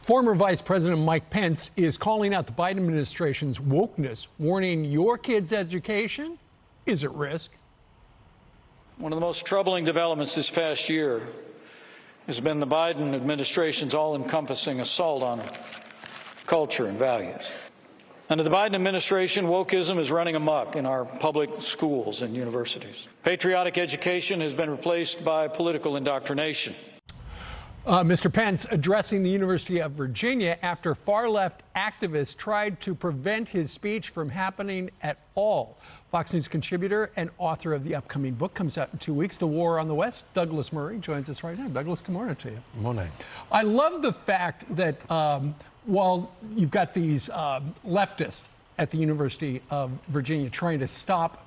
Former Vice President Mike Pence is calling out the Biden administration's wokeness, warning your kids' education is at risk. One of the most troubling developments this past year has been the Biden administration's all-encompassing assault on culture and values. Under the Biden administration, wokeism is running amok in our public schools and universities. Patriotic education has been replaced by political indoctrination. Mr. Pence addressing the University of Virginia after far-left activists tried to prevent his speech from happening at all. Fox News contributor and author of the upcoming book comes out in 2 weeks, The War on the West. Douglas Murray joins us right now. Douglas, good morning to you. Good morning. I love the fact that while you've got these leftists at the University of Virginia trying to stop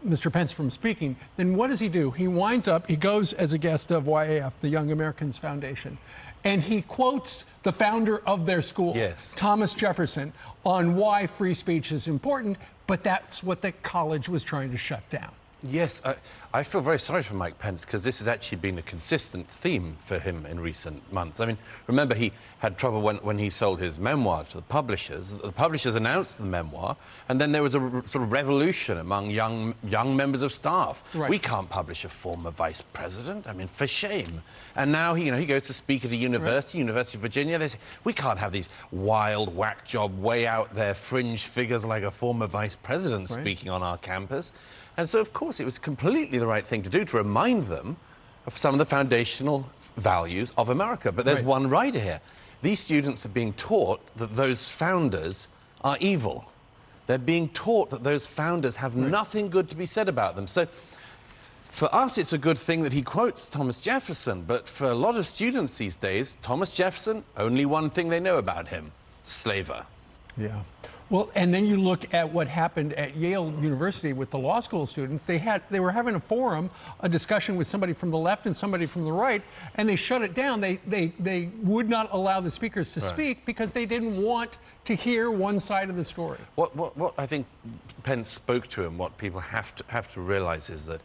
Mr. Pence from speaking, then what does he do? He winds up, he goes as a guest of YAF, the Young Americans Foundation, and he quotes the founder of their school, yes, Thomas Jefferson, on why free speech is important, but that's what the college was trying to shut down. Yes, I feel very sorry for Mike Pence because this has actually been a consistent theme for him in recent months. I mean, remember he had trouble when he sold his memoir to the publishers. The publishers announced the memoir, and then there was a sort of revolution among young members of staff. Right. We can't publish a former vice president. I mean, for shame. And now he goes to speak at a university, right, University of Virginia. They say we can't have these wild whack job, way out there fringe figures like a former vice president, right, speaking on our campus. And so, of course, it was completely the right thing to do to remind them of some of the foundational values of America. But there's, right, one rider here. These students are being taught that those founders are evil. They're being taught that those founders have, right, nothing good to be said about them. So for us, it's a good thing that he quotes Thomas Jefferson. But for a lot of students these days, Thomas Jefferson, only one thing they know about him: slaver. Yeah. Well, and then you look at what happened at Yale University with the law school students. They were having a forum, a discussion with somebody from the left and somebody from the right, and they shut it down. They would not allow the speakers to, right, speak because they didn't want to hear one side of the story. What I think Pence spoke to, and what people have to realize, is that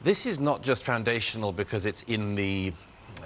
this is not just foundational because it's in the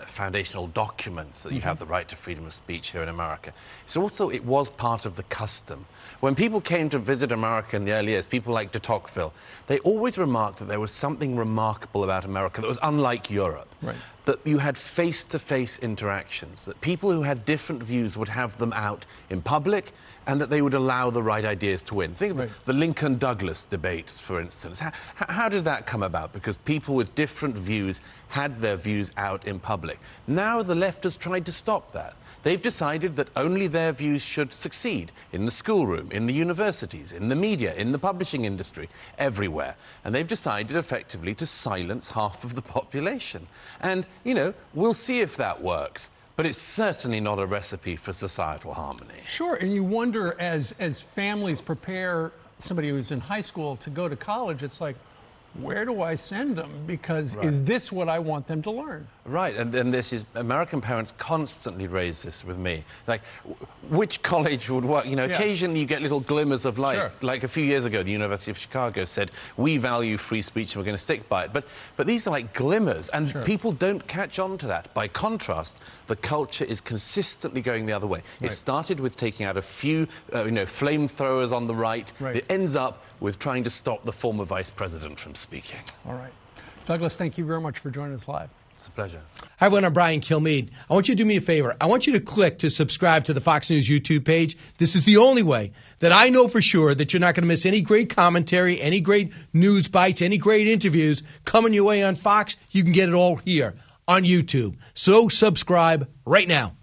foundational documents that you have the right to freedom of speech here in America. So also it was part of the custom. When people came to visit America in the early years, people like de Tocqueville, they always remarked that there was something remarkable about America that was unlike Europe. Right. That you had face-to-face interactions, that people who had different views would have them out in public, and that they would allow the right ideas to win. Think of, right, the Lincoln-Douglas debates, for instance. How did that come about? Because people with different views had their views out in public. Now the left has tried to stop that. They've decided that only their views should succeed in the schoolroom, in the universities, in the media, in the publishing industry, everywhere. And they've decided effectively to silence half of the population. And, we'll see if that works. But it's certainly not a recipe for societal harmony. Sure, and you wonder, as families prepare somebody who's in high school to go to college, it's like, where do I send them? Because, right, is this what I want them to learn? Right, and this is, American parents constantly raise this with me. Like, which college would work? Yeah. Occasionally you get little glimmers of light. Sure. Like a few years ago, the University of Chicago said, we value free speech and we're going to stick by it. But these are like glimmers, and, sure, people don't catch on to that. By contrast, the culture is consistently going the other way. Right. It started with taking out a few, flamethrowers on the right. Right. It ends up with trying to stop the former vice president from speaking. All right. Douglas, thank you very much for joining us live. It's a pleasure. Hi, everyone. I'm Brian Kilmeade. I want you to do me a favor. I want you to click to subscribe to the Fox News YouTube page. This is the only way that I know for sure that you're not going to miss any great commentary, any great news bites, any great interviews coming your way on Fox. You can get it all here on YouTube. So subscribe right now.